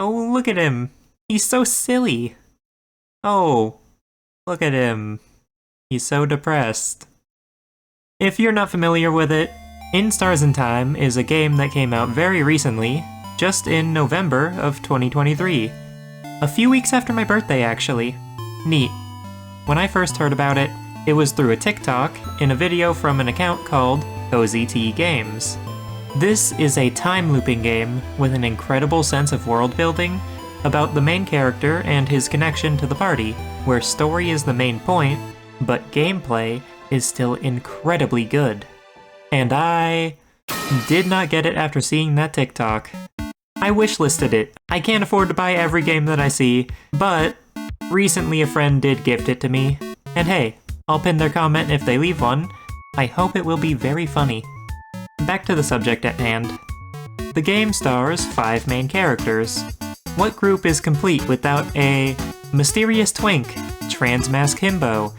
Oh, look at him. He's so silly. Oh, look at him. He's so depressed. If you're not familiar with it, In Stars in Time is a game that came out very recently, just in November of 2023. A few weeks after my birthday, actually. Neat. When I first heard about it, it was through a TikTok in a video from an account called Cozy T Games. This is a time-looping game with an incredible sense of world-building about the main character and his connection to the party, where story is the main point, but gameplay is still incredibly good. And I did not get it after seeing that TikTok. I wishlisted it. I can't afford to buy every game that I see, but recently a friend did gift it to me. And hey, I'll pin their comment if they leave one. I hope it will be very funny. Back to the subject at hand. The game stars 5 main characters. What group is complete without a mysterious twink, transmask himbo,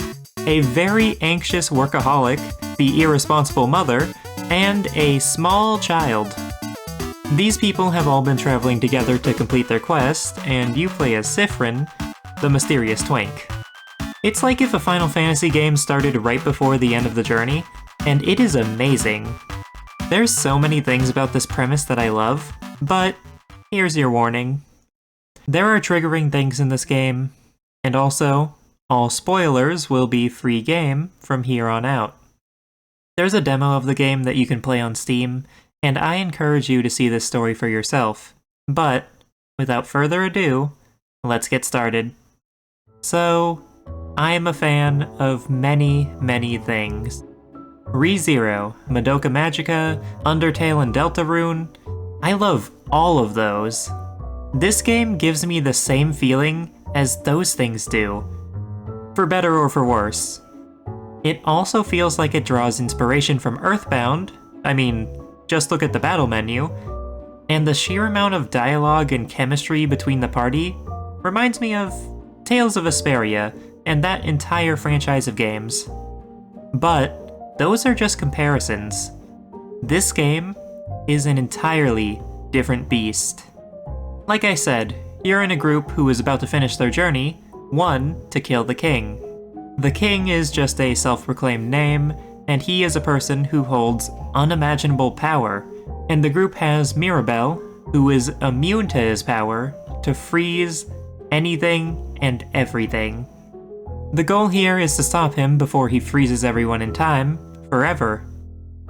a very anxious workaholic, the irresponsible mother, and a small child? These people have all been traveling together to complete their quest, and you play as Sifrin, the mysterious twink. It's like if a Final Fantasy game started right before the end of the journey, and it is amazing. There's so many things about this premise that I love, but here's your warning. There are triggering things in this game, and also, all spoilers will be free game from here on out. There's a demo of the game that you can play on Steam, and I encourage you to see this story for yourself. But, without further ado, let's get started. So, I am a fan of many, many things. ReZero, Madoka Magica, Undertale and Deltarune, I love all of those. This game gives me the same feeling as those things do, for better or for worse. It also feels like it draws inspiration from Earthbound, I mean, just look at the battle menu, and the sheer amount of dialogue and chemistry between the party reminds me of Tales of Vesperia and that entire franchise of games. But those are just comparisons. This game is an entirely different beast. Like I said, you're in a group who is about to finish their journey, one to kill the king. The king is just a self-proclaimed name, and he is a person who holds unimaginable power, and the group has Mirabelle, who is immune to his power, to freeze anything and everything. The goal here is to stop him before he freezes everyone in time, forever.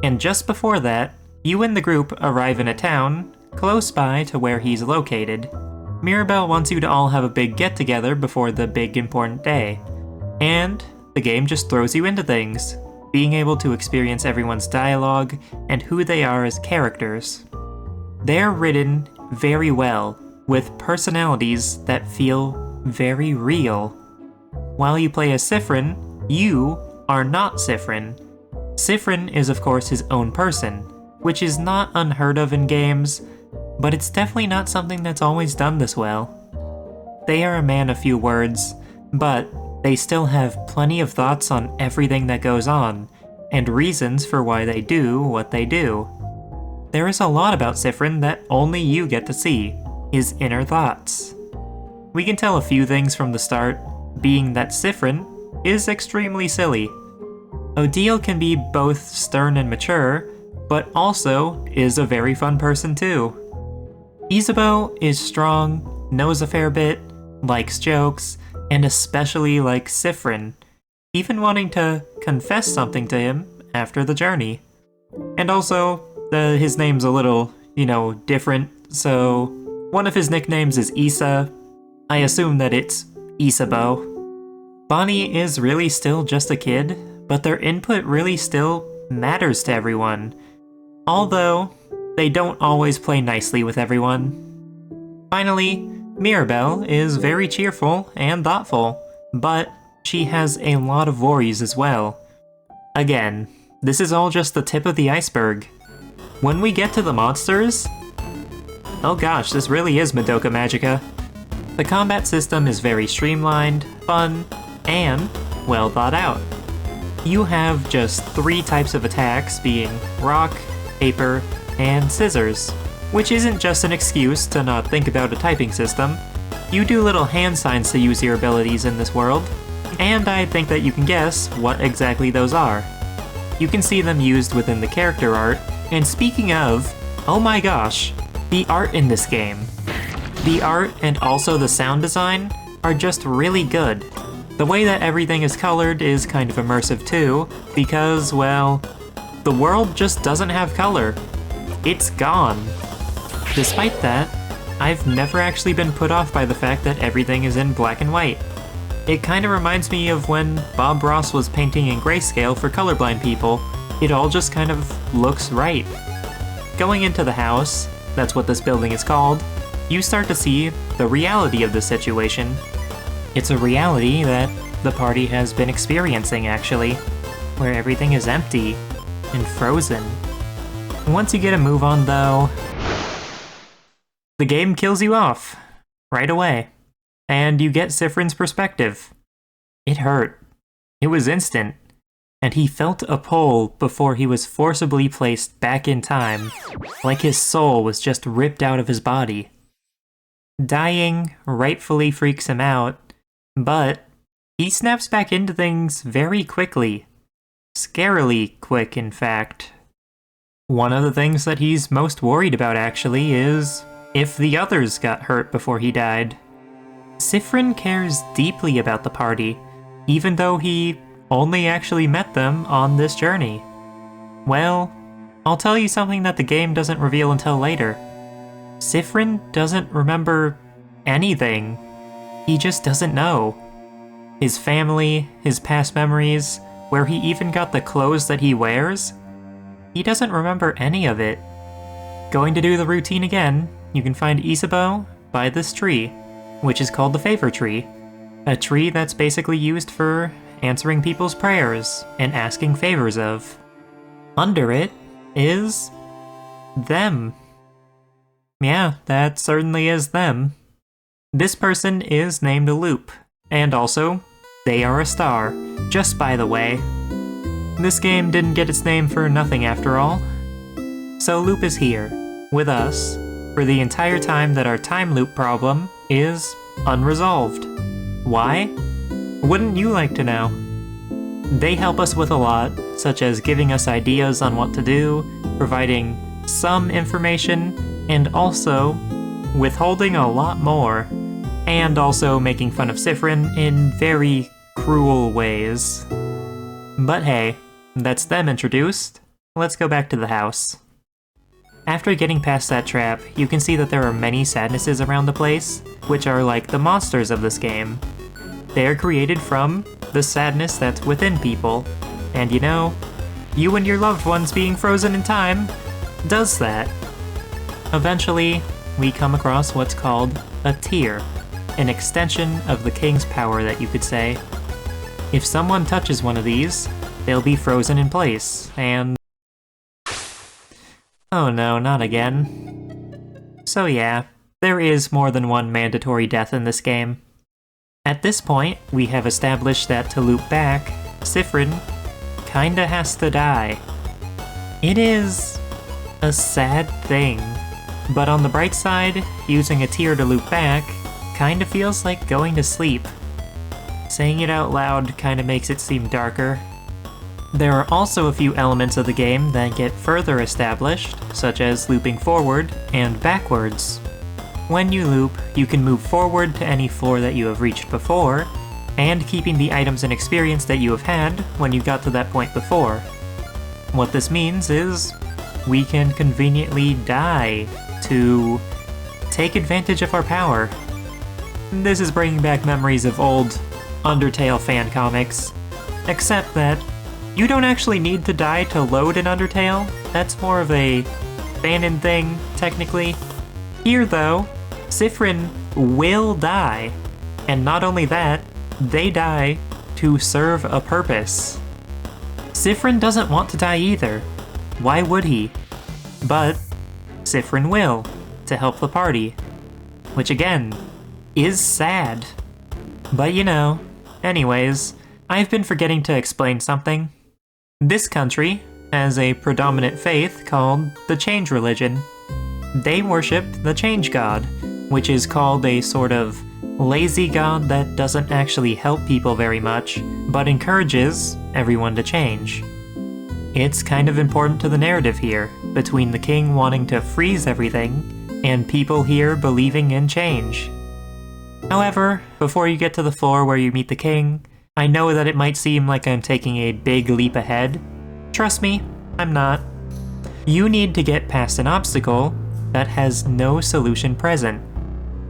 And just before that, you and the group arrive in a town close by to where he's located. Mirabelle wants you to all have a big get-together before the big important day. And the game just throws you into things, being able to experience everyone's dialogue and who they are as characters. They're written very well, with personalities that feel very real. While you play as Sifrin, you are not Sifrin. Sifrin is of course his own person, which is not unheard of in games, but it's definitely not something that's always done this well. They are a man of few words, but they still have plenty of thoughts on everything that goes on, and reasons for why they do what they do. There is a lot about Sifrin that only you get to see, his inner thoughts. We can tell a few things from the start, being that Sifrin is extremely silly. Odile can be both stern and mature, but also is a very fun person too. Isabeau is strong, knows a fair bit, likes jokes, and especially likes Sifrin, even wanting to confess something to him after the journey. And also, his name's a little, different, so one of his nicknames is Issa. I assume that it's Isabeau. Bonnie is really still just a kid, but their input really still matters to everyone. Although, they don't always play nicely with everyone. Finally, Mirabelle is very cheerful and thoughtful, but she has a lot of worries as well. Again, this is all just the tip of the iceberg. When we get to the monsters, oh gosh, this really is Madoka Magica. The combat system is very streamlined, fun, and well thought out. You have just 3 types of attacks, being rock, paper, and scissors. which isn't just an excuse to not think about a typing system. You do little hand signs to use your abilities in this world, and I think that you can guess what exactly those are. You can see them used within the character art, and speaking of, oh my gosh, the art in this game. The art and also the sound design are just really good. The way that everything is colored is kind of immersive too, because, well, the world just doesn't have color. It's gone. Despite that, I've never actually been put off by the fact that everything is in black and white. It kinda reminds me of when Bob Ross was painting in grayscale for colorblind people. It all just kind of looks right. Going into the house, that's what this building is called, you start to see the reality of the situation. It's a reality that the party has been experiencing, actually, where everything is empty and frozen. Once you get a move on, though, the game kills you off right away, and you get Sifrin's perspective. It hurt. It was instant, and he felt a pull before he was forcibly placed back in time, like his soul was just ripped out of his body. Dying rightfully freaks him out, but he snaps back into things very quickly. Scarily quick, in fact. One of the things that he's most worried about, actually, is if the others got hurt before he died. Sifrin cares deeply about the party, even though he only actually met them on this journey. Well, I'll tell you something that the game doesn't reveal until later. Sifrin doesn't remember anything. He just doesn't know. His family, his past memories, where he even got the clothes that he wears, he doesn't remember any of it. Going to do the routine again, you can find Isabeau by this tree, which is called the Favor Tree. A tree that's basically used for answering people's prayers and asking favors of. Under it is them. Yeah, that certainly is them. This person is named Loop, and also, they are a star, just by the way. This game didn't get its name for nothing after all. So Loop is here, with us, for the entire time that our time loop problem is unresolved. Why? Wouldn't you like to know? They help us with a lot, such as giving us ideas on what to do, providing some information, and also withholding a lot more, and also making fun of Sifrin in very cruel ways. But hey, that's them introduced. Let's go back to the house. After getting past that trap, you can see that there are many sadnesses around the place, which are like the monsters of this game. They are created from the sadness that's within people, and you know, you and your loved ones being frozen in time does that. Eventually, we come across what's called a tear, an extension of the king's power that you could say. If someone touches one of these, they'll be frozen in place, and... oh no, not again. So yeah, there is more than one mandatory death in this game. At this point, we have established that to loop back, Sifrin kinda has to die. It is a sad thing, but on the bright side, using a tear to loop back kinda feels like going to sleep. Saying it out loud kinda makes it seem darker. There are also a few elements of the game that get further established, such as looping forward and backwards. When you loop, you can move forward to any floor that you have reached before, and keeping the items and experience that you have had when you got to that point before. What this means is, we can conveniently die to take advantage of our power. This is bringing back memories of old Undertale fan comics, except that you don't actually need to die to load an Undertale. That's more of a fanon thing, technically. Here though, Sifrin will die, and not only that, they die to serve a purpose. Sifrin doesn't want to die either. Why would he? But Sifrin will, to help the party. Which again, is sad. But you know, anyways, I've been forgetting to explain something. This country has a predominant faith called the Change Religion. they worship the change god, which is called a sort of lazy god that doesn't actually help people very much, but encourages everyone to change. It's kind of important to the narrative here, between the king wanting to freeze everything, and people here believing in change. However, before you get to the floor where you meet the king, I know that it might seem like I'm taking a big leap ahead. Trust me, I'm not. You need to get past an obstacle that has no solution present.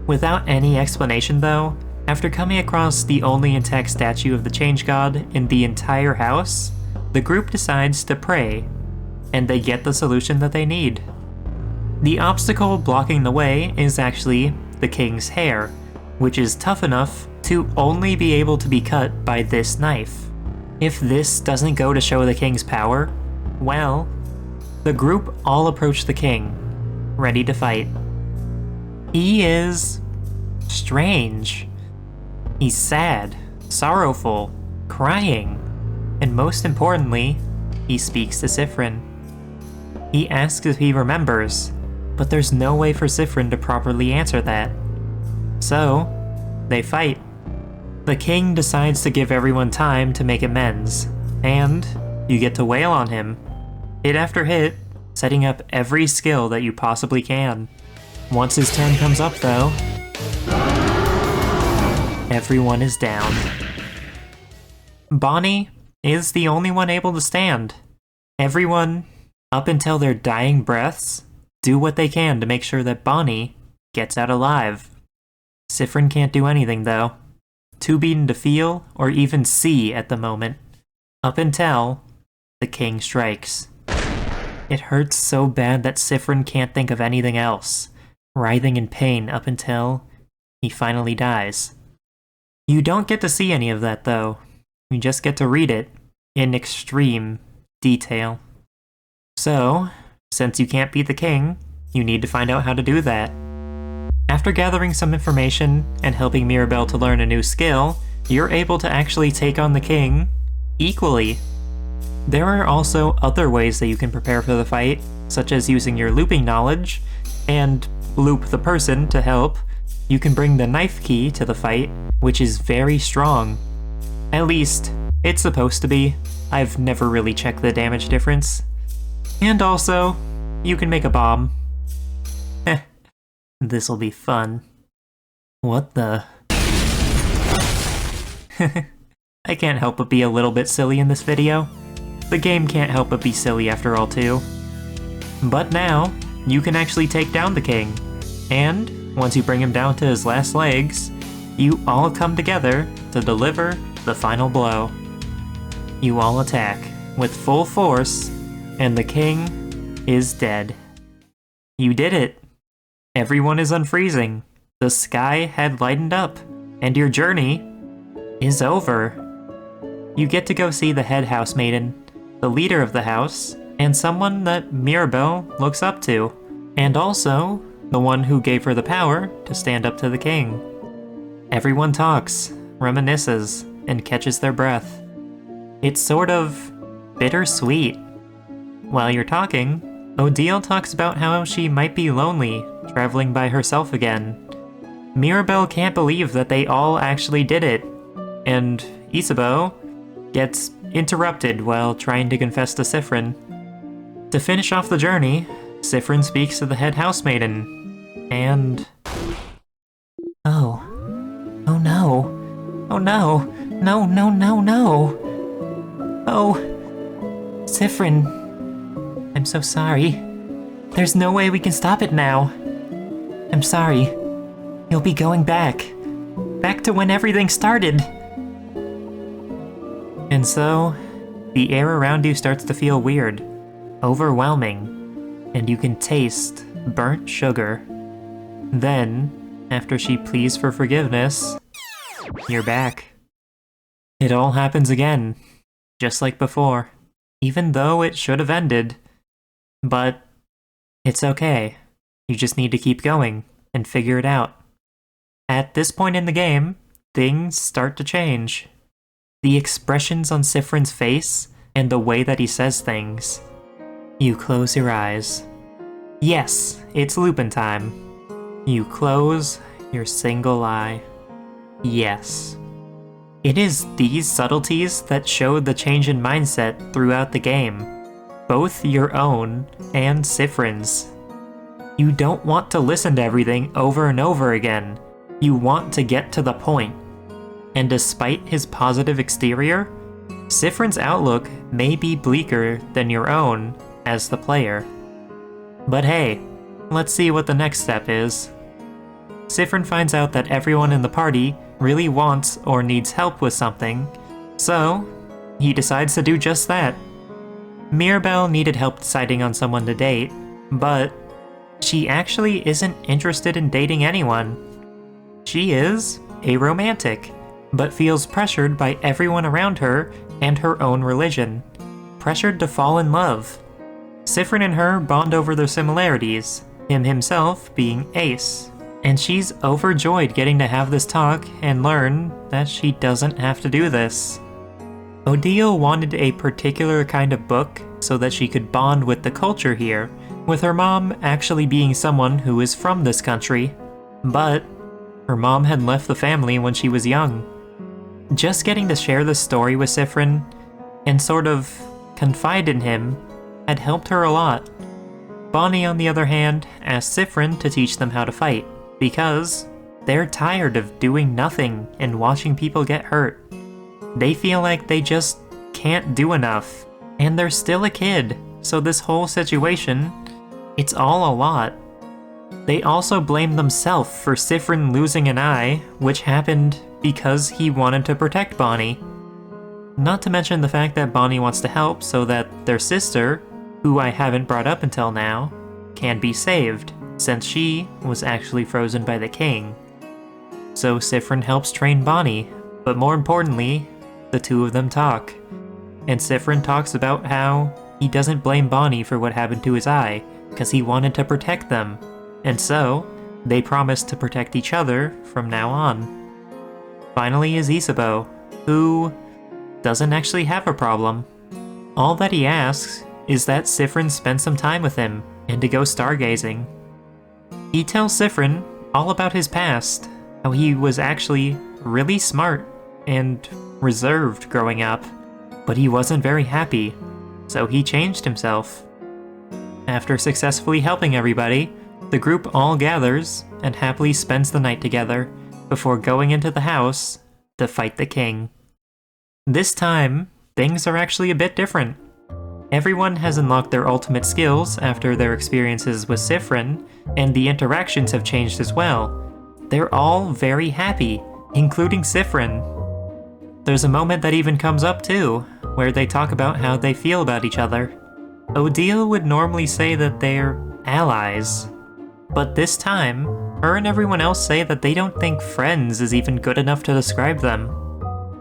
Without any explanation though, after coming across the only intact statue of the change god in the entire house, the group decides to pray, and they get the solution that they need. The obstacle blocking the way is actually the king's hair, which is tough enough to only be able to be cut by this knife. If this doesn't go to show the king's power, well, the group all approach the king, ready to fight. He is strange. He's sad, sorrowful, crying, and most importantly, he speaks to Siffrin. He asks if he remembers, but there's no way for Siffrin to properly answer that. So, they fight. The king decides to give everyone time to make amends, and you get to wail on him, hit after hit, setting up every skill that you possibly can. Once his turn comes up though, everyone is down. Bonnie is the only one able to stand. Everyone, up until their dying breaths, do what they can to make sure that Bonnie gets out alive. Siffrin can't do anything though. Too beaten to feel or even see at the moment, up until the king strikes. It hurts so bad that Siffrin can't think of anything else, writhing in pain up until he finally dies. You don't get to see any of that though, you just get to read it in extreme detail. So, since you can't beat the king, you need to find out how to do that. After gathering some information and helping Mirabelle to learn a new skill, you're able to actually take on the king equally. There are also other ways that you can prepare for the fight, such as using your looping knowledge, and loop the person to help. You can bring the knife key to the fight, which is very strong. At least, it's supposed to be. I've never really checked the damage difference. And also, you can make a bomb. Heh, this'll be fun. What the? I can't help but be a little bit silly in this video. The game can't help but be silly after all too. But now, you can actually take down the king. And, once you bring him down to his last legs, you all come together to deliver the final blow. You all attack with full force, and the king is dead. You did it! Everyone is unfreezing, the sky had lightened up, and your journey is over. You get to go see the head housemaiden, the leader of the house, and someone that Mirabelle looks up to, and also the one who gave her the power to stand up to the king. Everyone talks, reminisces, and catches their breath. It's sort of bittersweet. While you're talking, Odile talks about how she might be lonely, traveling by herself again. Mirabelle can't believe that they all actually did it, and Isabeau gets interrupted while trying to confess to Siffrin. To finish off the journey, Siffrin speaks to the head housemaiden, and... Oh no. Oh no. No, no, no, no. Oh. Siffrin. I'm so sorry. There's no way we can stop it now. I'm sorry. You'll be going back. Back to when everything started. And so, the air around you starts to feel weird, overwhelming, and you can taste burnt sugar. Then, after she pleads for forgiveness, you're back. It all happens again, just like before, even though it should have ended. But it's okay. You just need to keep going and figure it out. At this point in the game, things start to change. The expressions on Siffrin's face and the way that he says things. You close your eyes. Yes, it's Lupin time. You close your single eye. Yes. It is these subtleties that show the change in mindset throughout the game, both your own and Siffrin's. You don't want to listen to everything over and over again. You want to get to the point. And despite his positive exterior, Siffrin's outlook may be bleaker than your own as the player. But hey, let's see what the next step is. Siffrin finds out that everyone in the party really wants or needs help with something, so he decides to do just that. Mirabelle needed help deciding on someone to date, but she actually isn't interested in dating anyone. She is a romantic, but feels pressured by everyone around her and her own religion, pressured to fall in love. Siffrin and her bond over their similarities, him himself being Ace, and she's overjoyed getting to have this talk and learn that she doesn't have to do this. Odile wanted a particular kind of book so that she could bond with the culture here, with her mom actually being someone who is from this country, but her mom had left the family when she was young. Just getting to share this story with Siffrin and sort of confide in him had helped her a lot. Bonnie, on the other hand, asked Siffrin to teach them how to fight, because they're tired of doing nothing and watching people get hurt. They feel like they just can't do enough, and they're still a kid, so this whole situation, it's all a lot. They also blame themselves for Siffrin losing an eye, which happened because he wanted to protect Bonnie. Not to mention the fact that Bonnie wants to help so that their sister, who I haven't brought up until now, can be saved, since she was actually frozen by the king. So Siffrin helps train Bonnie, but more importantly, the two of them talk. And Siffrin talks about how he doesn't blame Bonnie for what happened to his eye, because he wanted to protect them, and so they promise to protect each other from now on. Finally is Isabeau, who doesn't actually have a problem. All that he asks is that Siffrin spend some time with him and to go stargazing. He tells Siffrin all about his past, how he was actually really smart and reserved growing up, but he wasn't very happy, so he changed himself. After successfully helping everybody, the group all gathers and happily spends the night together before going into the house to fight the king. This time, things are actually a bit different. Everyone has unlocked their ultimate skills after their experiences with Siffrin, and the interactions have changed as well. They're all very happy, including Siffrin. There's a moment that even comes up too, where they talk about how they feel about each other. Odile would normally say that they're allies, but this time, her and everyone else say that they don't think friends is even good enough to describe them.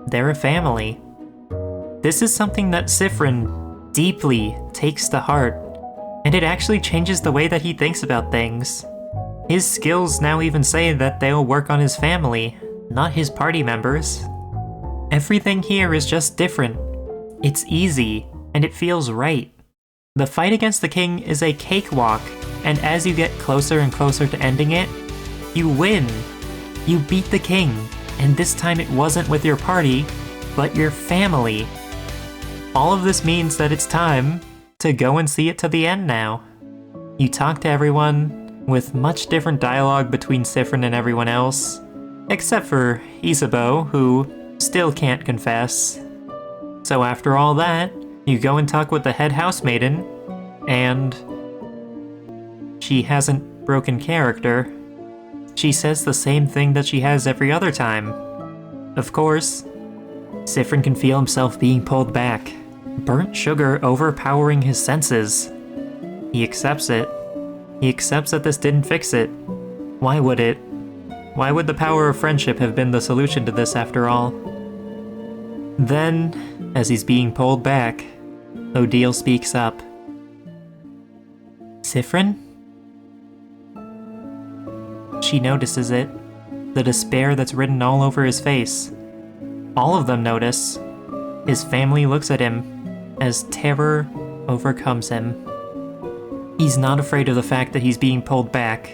They're a family. This is something that Siffrin deeply takes to heart, and it actually changes the way that he thinks about things. His skills now even say that they'll work on his family, not his party members. Everything here is just different. It's easy, and it feels right. The fight against the king is a cakewalk, and as you get closer and closer to ending it, you win. You beat the king, and this time it wasn't with your party, but your family. All of this means that it's time to go and see it to the end now. You talk to everyone, with much different dialogue between Siffrin and everyone else, except for Isabeau, who still can't confess. So after all that, you go and talk with the head housemaiden, and she hasn't broken character. She says the same thing that she has every other time. Of course, Siffrin can feel himself being pulled back, burnt sugar overpowering his senses. He accepts it. He accepts that this didn't fix it. Why would it? Why would the power of friendship have been the solution to this after all? Then, as he's being pulled back, Odile speaks up. Siffrin? She notices it, the despair that's written all over his face. All of them notice. His family looks at him as terror overcomes him. He's not afraid of the fact that he's being pulled back.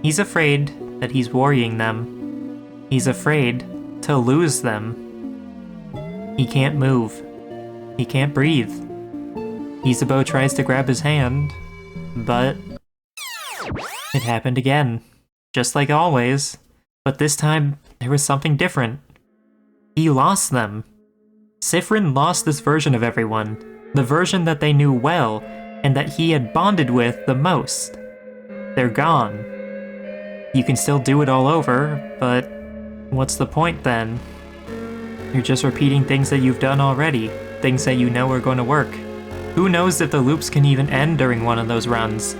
He's afraid that he's worrying them. He's afraid to lose them. He can't move. He can't breathe. Isabeau tries to grab his hand, but it happened again. Just like always. But this time, there was something different. He lost them. Siffrin lost this version of everyone. The version that they knew well, and that he had bonded with the most. They're gone. You can still do it all over, but what's the point then? You're just repeating things that you've done already, things that you know are going to work. Who knows if the loops can even end during one of those runs?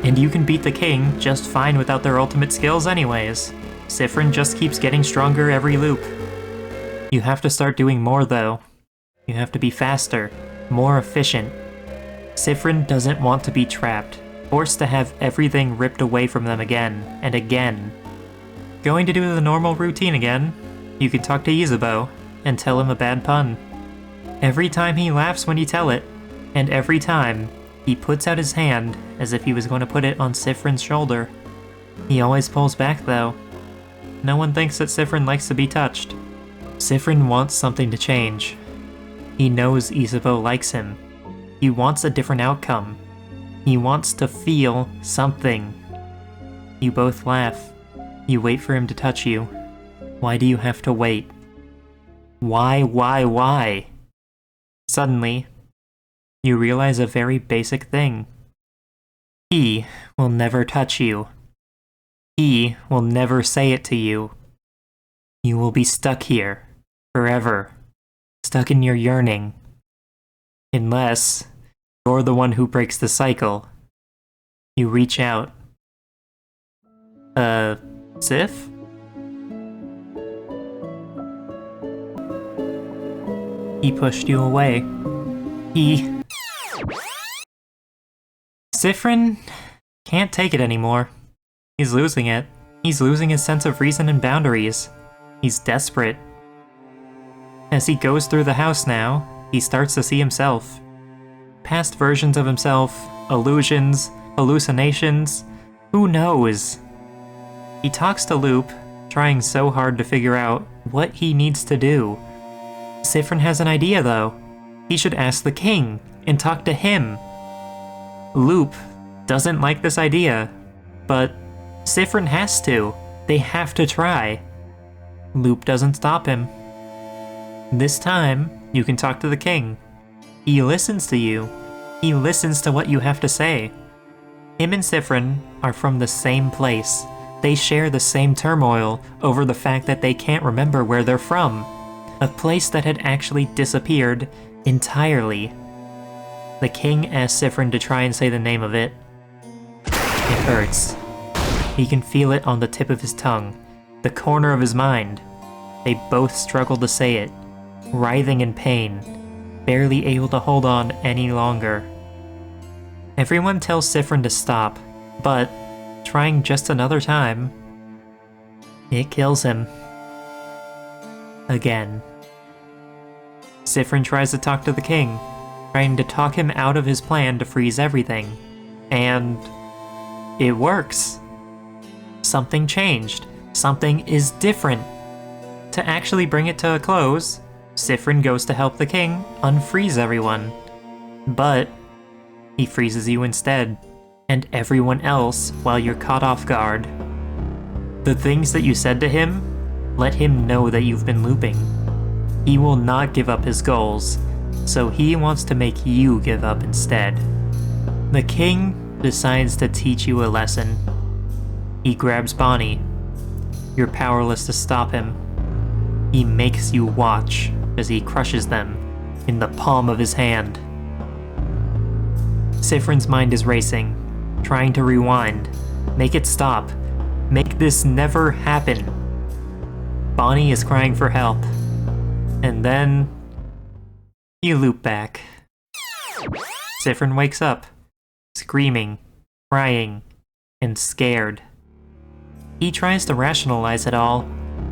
And you can beat the king just fine without their ultimate skills anyways. Siffrin just keeps getting stronger every loop. You have to start doing more though. You have to be faster, more efficient. Siffrin doesn't want to be trapped, forced to have everything ripped away from them again and again. Going to do the normal routine again. You can talk to Isabeau and tell him a bad pun. Every time he laughs when you tell it, and every time he puts out his hand as if he was going to put it on Siffrin's shoulder. He always pulls back though. No one thinks that Siffrin likes to be touched. Siffrin wants something to change. He knows Isabeau likes him. He wants a different outcome. He wants to feel something. You both laugh. You wait for him to touch you. Why do you have to wait? Why? Suddenly, you realize a very basic thing. He will never touch you. He will never say it to you. You will be stuck here, forever, stuck in your yearning. Unless you're the one who breaks the cycle. You reach out. Sif? He pushed you away. Siffrin can't take it anymore. He's losing it. He's losing his sense of reason and boundaries. He's desperate. As he goes through the house now, he starts to see himself. Past versions of himself, illusions, hallucinations, who knows? He talks to Loop, trying so hard to figure out what he needs to do. Siffrin has an idea though. He should ask the king and talk to him. Loop doesn't like this idea, but Siffrin has to. They have to try. Loop doesn't stop him. This time, you can talk to the king. He listens to you. He listens to what you have to say. Him and Siffrin are from the same place. They share the same turmoil over the fact that they can't remember where they're from. A place that had actually disappeared entirely. The king asks Siffrin to try and say the name of it. It hurts. He can feel it on the tip of his tongue, the corner of his mind. They both struggle to say it, writhing in pain, barely able to hold on any longer. Everyone tells Siffrin to stop, but trying just another time, it kills him. Again. Siffrin tries to talk to the king, trying to talk him out of his plan to freeze everything. And it works. Something changed. Something is different. To actually bring it to a close, Siffrin goes to help the king unfreeze everyone. But he freezes you instead, and everyone else while you're caught off guard. The things that you said to him, let him know that you've been looping. He will not give up his goals, so he wants to make you give up instead. The king decides to teach you a lesson. He grabs Bonnie. You're powerless to stop him. He makes you watch as he crushes them in the palm of his hand. Siffrin's mind is racing, trying to rewind, make it stop, make this never happen. Bonnie is crying for help. And then you loop back. Siffrin wakes up, screaming, crying, and scared. He tries to rationalize it all,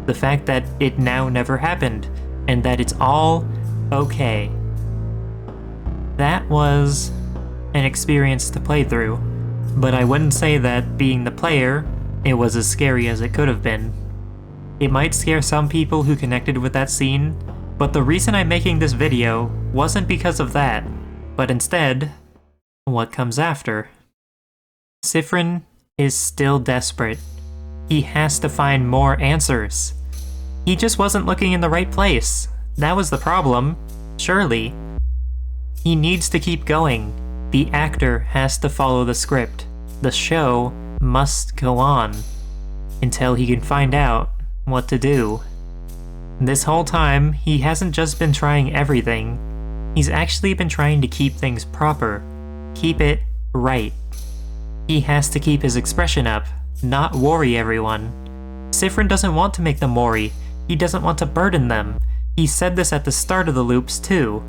the fact that it now never happened, and that it's all okay. That was an experience to play through, but I wouldn't say that being the player, it was as scary as it could have been. It might scare some people who connected with that scene, but the reason I'm making this video wasn't because of that, but instead, what comes after. Siffrin is still desperate. He has to find more answers. He just wasn't looking in the right place. That was the problem, surely. He needs to keep going. The actor has to follow the script. The show must go on until he can find out what to do. This whole time, he hasn't just been trying everything. He's actually been trying to keep things proper. Keep it right. He has to keep his expression up, not worry everyone. Siffrin doesn't want to make them worry. He doesn't want to burden them. He said this at the start of the loops too.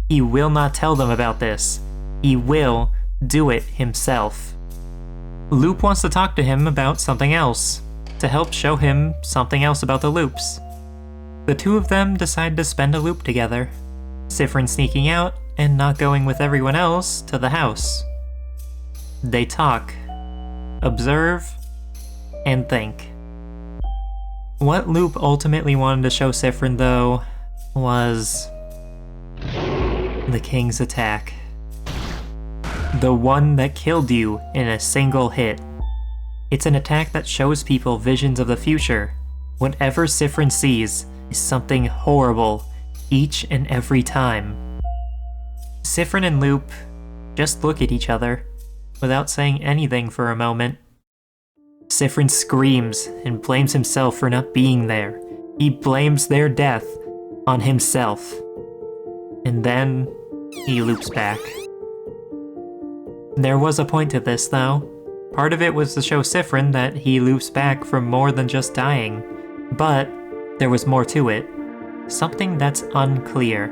He will not tell them about this. He will do it himself. Loop wants to talk to him about something else, to help show him something else about the loops. The two of them decide to spend a loop together, Siffrin sneaking out and not going with everyone else to the house. They talk, observe, and think. What Loop ultimately wanted to show Siffrin, though, was the King's attack. The one that killed you in a single hit. It's an attack that shows people visions of the future. Whatever Siffrin sees is something horrible each and every time. Siffrin and Loop just look at each other without saying anything for a moment. Siffrin screams and blames himself for not being there. He blames their death on himself. And then he loops back. There was a point to this, though. Part of it was to show Siffrin that he loops back from more than just dying. But there was more to it. Something that's unclear.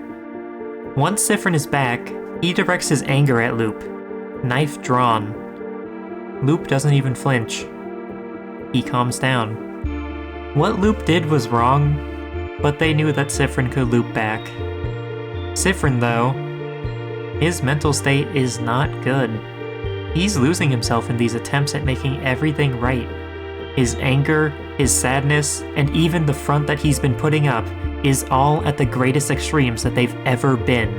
Once Siffrin is back, he directs his anger at Loop. Knife drawn. Loop doesn't even flinch. He calms down. What Loop did was wrong, but they knew that Siffrin could loop back. Siffrin, though, his mental state is not good. He's losing himself in these attempts at making everything right. His anger, his sadness, and even the front that he's been putting up is all at the greatest extremes that they've ever been.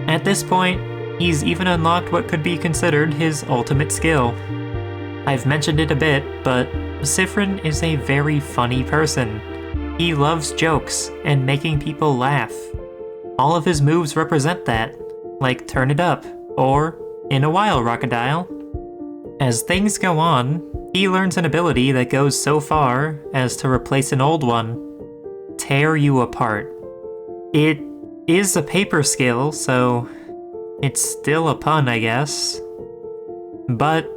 At this point, he's even unlocked what could be considered his ultimate skill. I've mentioned it a bit, but Siffrin is a very funny person. He loves jokes and making people laugh. All of his moves represent that, like Turn It Up, or In a While, Rockadile. As things go on, he learns an ability that goes so far as to replace an old one. Tear you apart. It is a paper skill, so it's still a pun, I guess. But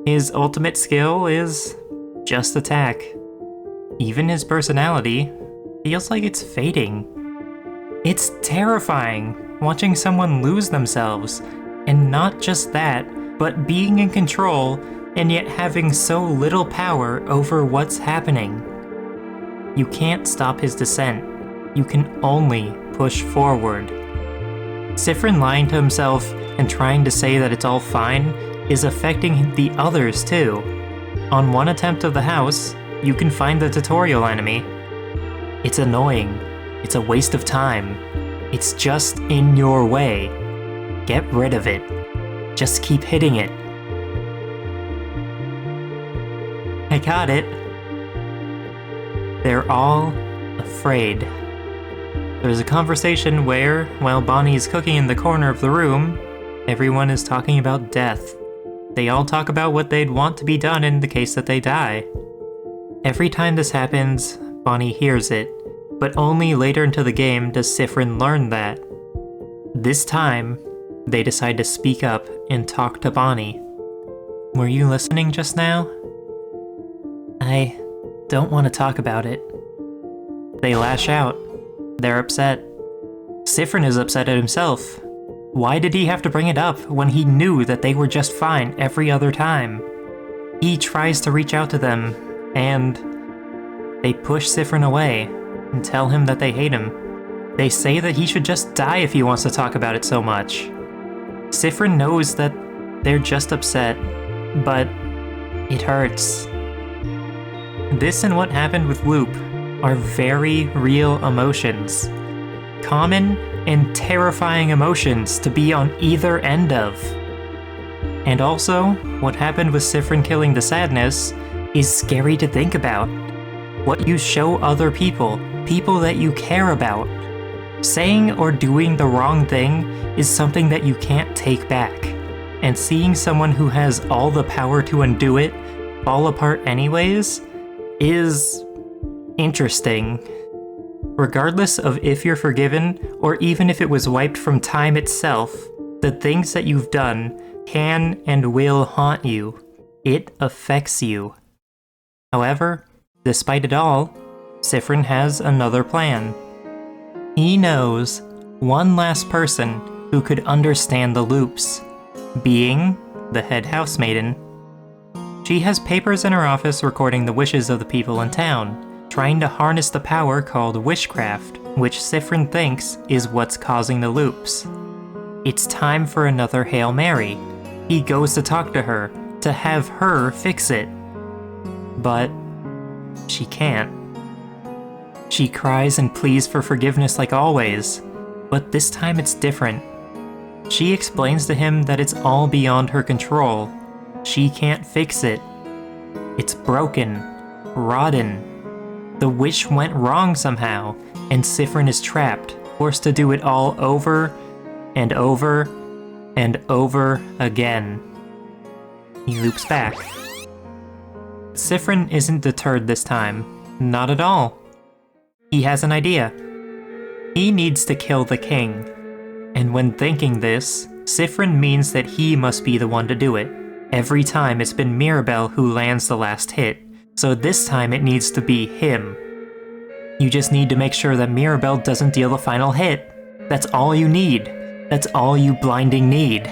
his ultimate skill is just attack. Even his personality feels like it's fading. It's terrifying watching someone lose themselves, and not just that, but being in control and yet having so little power over what's happening. You can't stop his descent. You can only push forward. Siffrin lying to himself and trying to say that it's all fine is affecting the others too. On one attempt of the house, you can find the tutorial enemy. It's annoying. It's a waste of time. It's just in your way. Get rid of it. Just keep hitting it. I got it. They're all afraid. There's a conversation where, while Bonnie is cooking in the corner of the room, everyone is talking about death. They all talk about what they'd want to be done in the case that they die. Every time this happens, Bonnie hears it, but only later into the game does Siffrin learn that. This time, they decide to speak up and talk to Bonnie. Were you listening just now? I don't want to talk about it. They lash out. They're upset. Siffrin is upset at himself. Why did he have to bring it up when he knew that they were just fine every other time? He tries to reach out to them, and they push Siffrin away and tell him that they hate him. They say that he should just die if he wants to talk about it so much. Sifrin knows that they're just upset, but it hurts. This and what happened with Loop are very real emotions. Common and terrifying emotions to be on either end of. And also, what happened with Sifrin killing the sadness is scary to think about. What you show other people, people that you care about. Saying or doing the wrong thing is something that you can't take back. And seeing someone who has all the power to undo it fall apart anyways is interesting. Regardless of if you're forgiven, or even if it was wiped from time itself, the things that you've done can and will haunt you. It affects you. However, despite it all, Sifrin has another plan. He knows one last person who could understand the loops, being the head housemaiden. She has papers in her office recording the wishes of the people in town, trying to harness the power called witchcraft, which Sifrin thinks is what's causing the loops. It's time for another Hail Mary. He goes to talk to her, to have her fix it. But she can't. She cries and pleads for forgiveness like always, but this time it's different. She explains to him that it's all beyond her control. She can't fix it. It's broken, rotten. The witch went wrong somehow, and Sifrin is trapped, forced to do it all over and over and over again. He loops back. Sifrin isn't deterred this time. Not at all. He has an idea. He needs to kill the king. And when thinking this, Sifrin means that he must be the one to do it. Every time it's been Mirabelle who lands the last hit, so this time it needs to be him. You just need to make sure that Mirabelle doesn't deal the final hit. That's all you need. That's all you blinding need.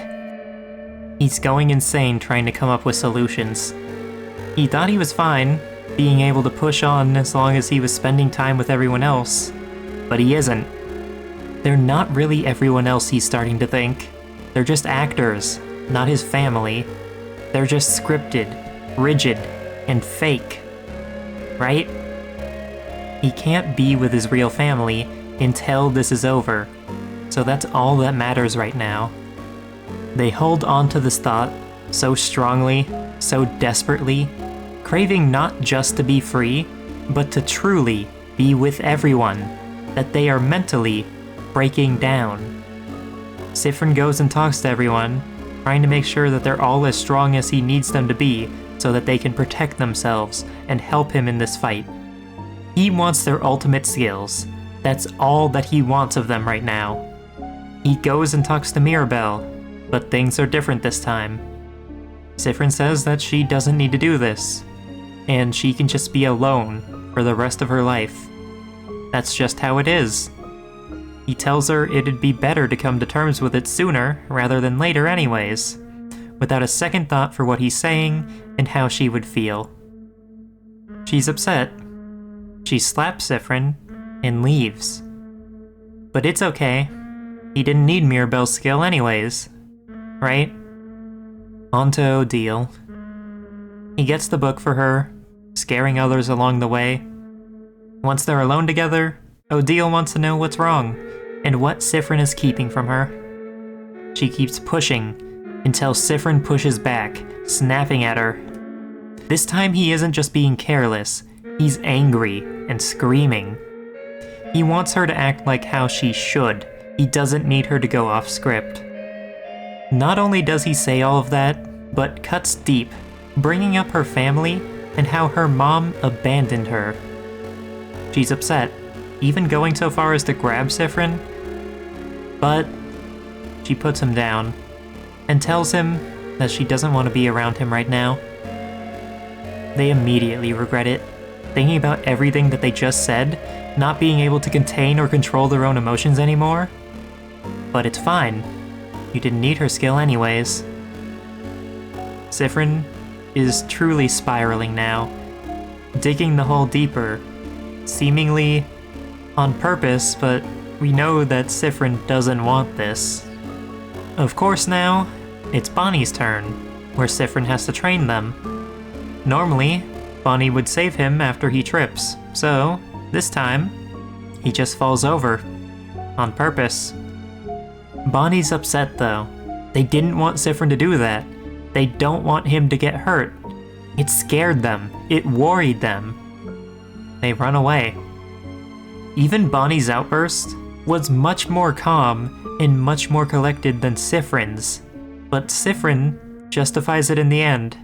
He's going insane trying to come up with solutions. He thought he was fine, being able to push on as long as he was spending time with everyone else. But he isn't. They're not really everyone else, he's starting to think. They're just actors, not his family. They're just scripted, rigid, and fake. Right? He can't be with his real family until this is over. So that's all that matters right now. They hold on to this thought so strongly, so desperately, craving not just to be free, but to truly be with everyone, that they are mentally breaking down. Sifrin goes and talks to everyone, trying to make sure that they're all as strong as he needs them to be so that they can protect themselves and help him in this fight. He wants their ultimate skills. That's all that he wants of them right now. He goes and talks to Mirabelle, but things are different this time. Sifrin says that she doesn't need to do this, and she can just be alone for the rest of her life. That's just how it is. He tells her it'd be better to come to terms with it sooner rather than later anyways, without a second thought for what he's saying and how she would feel. She's upset. She slaps Sifrin and leaves. But it's okay. He didn't need Mirabelle's skill anyways, right? On to Odile. He gets the book for her, scaring others along the way. Once they're alone together, Odile wants to know what's wrong and what Sifrin is keeping from her. She keeps pushing until Sifrin pushes back, snapping at her. This time he isn't just being careless, he's angry and screaming. He wants her to act like how she should. He doesn't need her to go off script. Not only does he say all of that, but cuts deep, bringing up her family and how her mom abandoned her. She's upset, even going so far as to grab Sifrin, but she puts him down and tells him that she doesn't want to be around him right now. They immediately regret it, thinking about everything that they just said, not being able to contain or control their own emotions anymore. But it's fine. You didn't need her skill anyways. Sifrin is truly spiraling now, digging the hole deeper, seemingly on purpose, but we know that Sifrin doesn't want this. Of course now, it's Bonnie's turn, where Siffrin has to train them. Normally, Bonnie would save him after he trips, so this time, he just falls over. On purpose. Bonnie's upset though. They didn't want Siffrin to do that. They don't want him to get hurt. It scared them. It worried them. They run away. Even Bonnie's outburst was much more calm and much more collected than Siffrin's, but Siffrin justifies it in the end,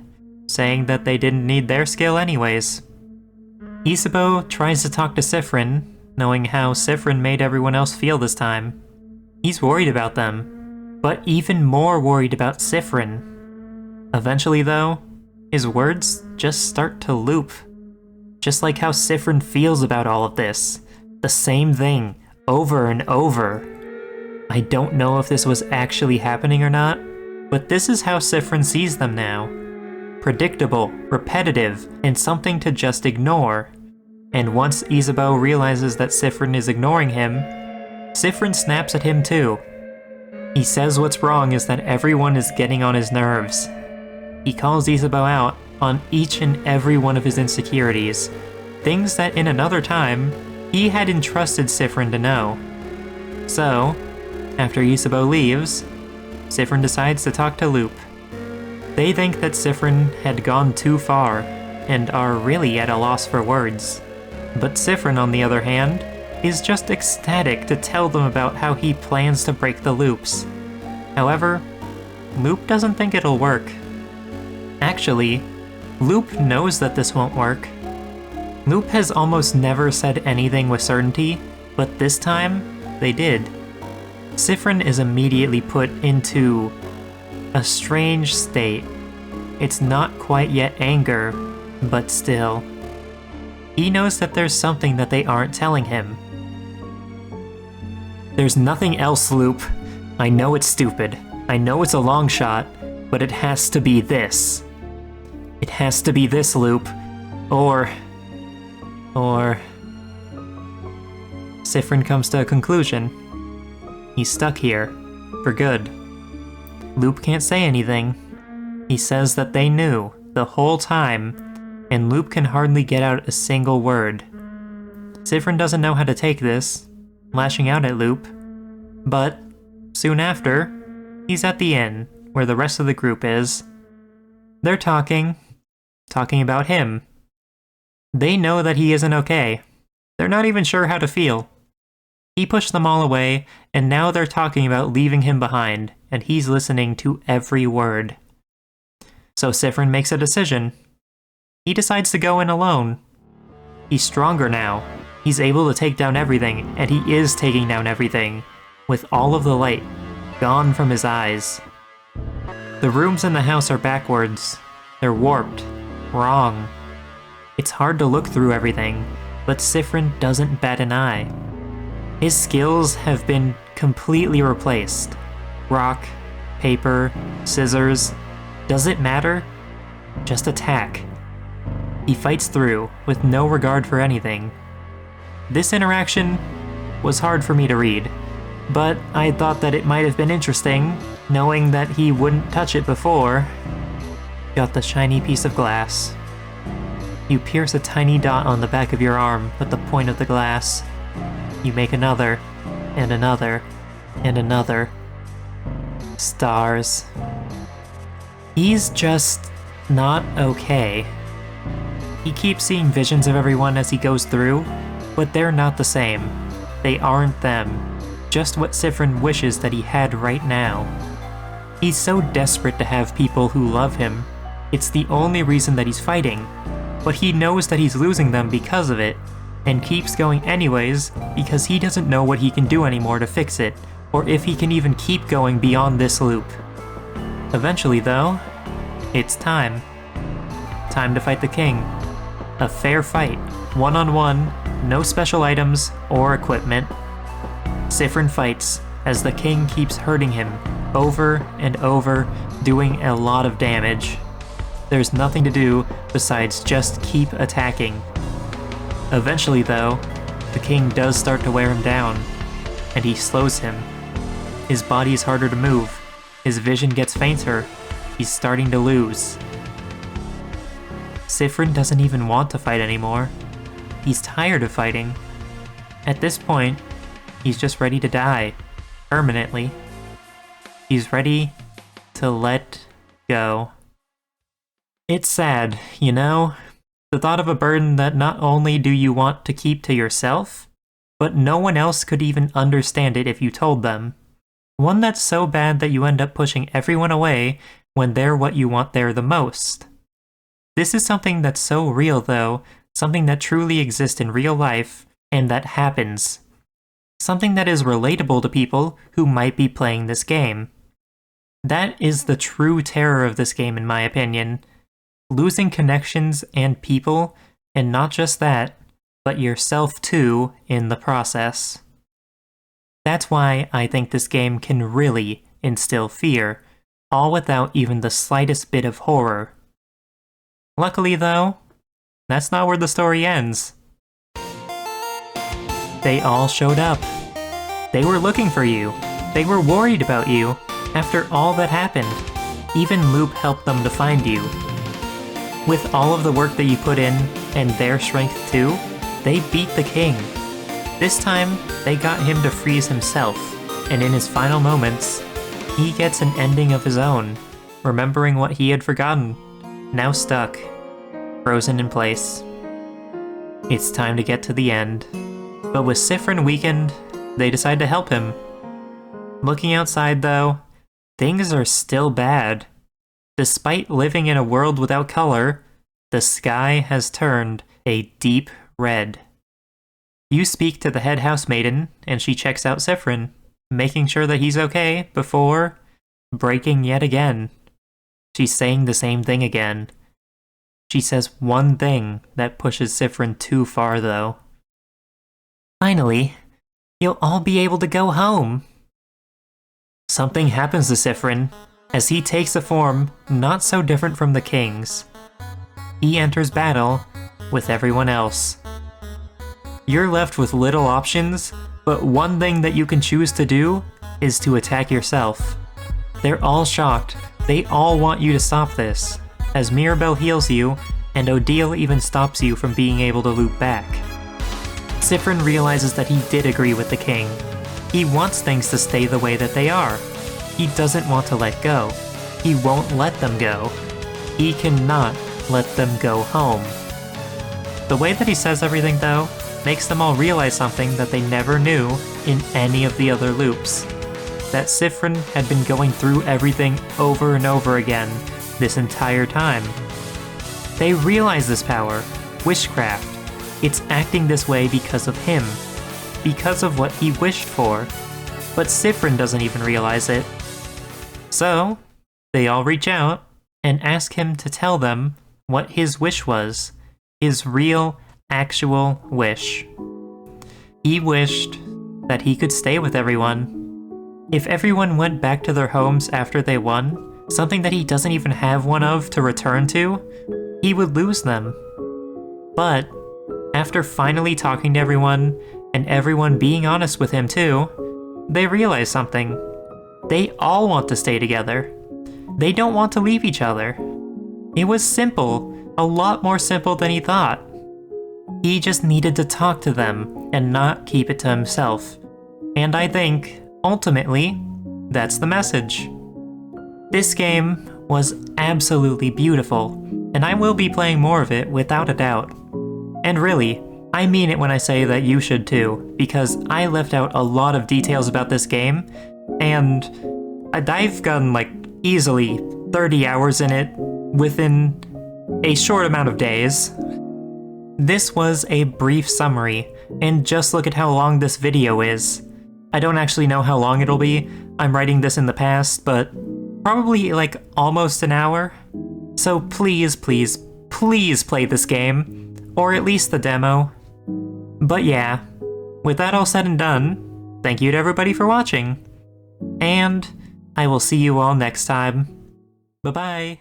saying that they didn't need their skill anyways. Isabeau tries to talk to Siffrin, knowing how Siffrin made everyone else feel this time. He's worried about them, but even more worried about Siffrin. Eventually though, his words just start to loop. Just like how Siffrin feels about all of this. The same thing, over and over. I don't know if this was actually happening or not, but this is how Siffrin sees them now. Predictable, repetitive, and something to just ignore. And once Isabeau realizes that Siffrin is ignoring him, Siffrin snaps at him too. He says what's wrong is that everyone is getting on his nerves. He calls Isabeau out on each and every one of his insecurities, things that in another time, he had entrusted Siffrin to know. So, after Isabeau leaves, Siffrin decides to talk to Loop. They think that Siffrin had gone too far, and are really at a loss for words. But Siffrin, on the other hand, is just ecstatic to tell them about how he plans to break the loops. However, Loop doesn't think it'll work. Actually, Loop knows that this won't work. Loop has almost never said anything with certainty, but this time, they did. Siffrin is immediately put into a strange state. It's not quite yet anger, but still. He knows that there's something that they aren't telling him. There's nothing else, Loop. I know it's stupid. I know it's a long shot, but it has to be this. It has to be this, Loop. Or... Siffrin comes to a conclusion. He's stuck here. For good. Loop can't say anything. He says that they knew, the whole time, and Loop can hardly get out a single word. Siffrin doesn't know how to take this, lashing out at Loop, but soon after, he's at the inn, where the rest of the group is. They're talking about him. They know that he isn't okay. They're not even sure how to feel. He pushed them all away, and now they're talking about leaving him behind, and he's listening to every word. So Siffrin makes a decision. He decides to go in alone. He's stronger now. He's able to take down everything, and he is taking down everything, with all of the light gone from his eyes. The rooms in the house are backwards. They're warped. Wrong. It's hard to look through everything, but Siffrin doesn't bat an eye. His skills have been completely replaced. Rock, paper, scissors. Does it matter? Just attack. He fights through, with no regard for anything. This interaction was hard for me to read, but I thought that it might have been interesting, knowing that he wouldn't touch it before. Got the shiny piece of glass. You pierce a tiny dot on the back of your arm with the point of the glass. You make another, and another, and another. Stars. He's just not okay. He keeps seeing visions of everyone as he goes through, but they're not the same. They aren't them. Just what Siffrin wishes that he had right now. He's so desperate to have people who love him. It's the only reason that he's fighting. But he knows that he's losing them because of it, and keeps going anyways because he doesn't know what he can do anymore to fix it, or if he can even keep going beyond this loop. Eventually though, it's time. Time to fight the king. A fair fight, one-on-one, no special items or equipment. Siffrin fights as the king keeps hurting him over and over, doing a lot of damage. There's nothing to do besides just keep attacking. Eventually though, the king does start to wear him down, and he slows him. His body is harder to move, His vision gets fainter. He's starting to lose. Siffrin doesn't even want to fight anymore. He's tired of fighting. At this point, he's just ready to die. Permanently. He's ready to let go. It's sad, you know? The thought of a burden that not only do you want to keep to yourself, but no one else could even understand it if you told them. One that's so bad that you end up pushing everyone away when they're what you want there the most. This is something that's so real though, something that truly exists in real life, and that happens. Something that is relatable to people who might be playing this game. That is the true terror of this game in my opinion. Losing connections and people, and not just that, but yourself too in the process. That's why I think this game can really instill fear, all without even the slightest bit of horror. Luckily though, that's not where the story ends. They all showed up. They were looking for you. They were worried about you. After all that happened, even Loop helped them to find you. With all of the work that you put in, and their strength too, they beat the king. This time, they got him to freeze himself, and in his final moments, he gets an ending of his own, remembering what he had forgotten, now stuck, frozen in place. It's time to get to the end. But with Siffrin weakened, they decide to help him. Looking outside though, things are still bad. Despite living in a world without color, the sky has turned a deep red. You speak to the head housemaiden, and she checks out Siffrin, making sure that he's okay before breaking yet again. She's saying the same thing again. She says one thing that pushes Siffrin too far though. Finally, you'll all be able to go home. Something happens to Siffrin as he takes a form not so different from the king's. He enters battle with everyone else. You're left with little options, but one thing that you can choose to do is to attack yourself. They're all shocked. They all want you to stop this, as Mirabelle heals you, and Odile even stops you from being able to loop back. Siffrin realizes that he did agree with the king. He wants things to stay the way that they are. He doesn't want to let go. He won't let them go. He cannot let them go home. The way that he says everything, though, makes them all realize something that they never knew in any of the other loops. That Siffrin had been going through everything over and over again this entire time. They realize this power, wishcraft. It's acting this way because of him, because of what he wished for, but Siffrin doesn't even realize it. So, they all reach out and ask him to tell them what his wish was, his real, actual wish. He wished that he could stay with everyone. If everyone went back to their homes after they won, something that he doesn't even have one of to return to, he would lose them. But after finally talking to everyone, and everyone being honest with him too, they realize something. They all want to stay together. They don't want to leave each other. It was simple, a lot more simple than he thought. He just needed to talk to them and not keep it to himself. And I think, ultimately, that's the message. This game was absolutely beautiful, and I will be playing more of it without a doubt. And really, I mean it when I say that you should too, because I left out a lot of details about this game, and I've gotten like easily 30 hours in it within a short amount of days. This was a brief summary, and just look at how long this video is. I don't actually know how long it'll be. I'm writing this in the past, but probably like almost an hour. So please, please, please play this game. Or at least the demo. But yeah, with that all said and done, thank you to everybody for watching. And I will see you all next time. Bye-bye.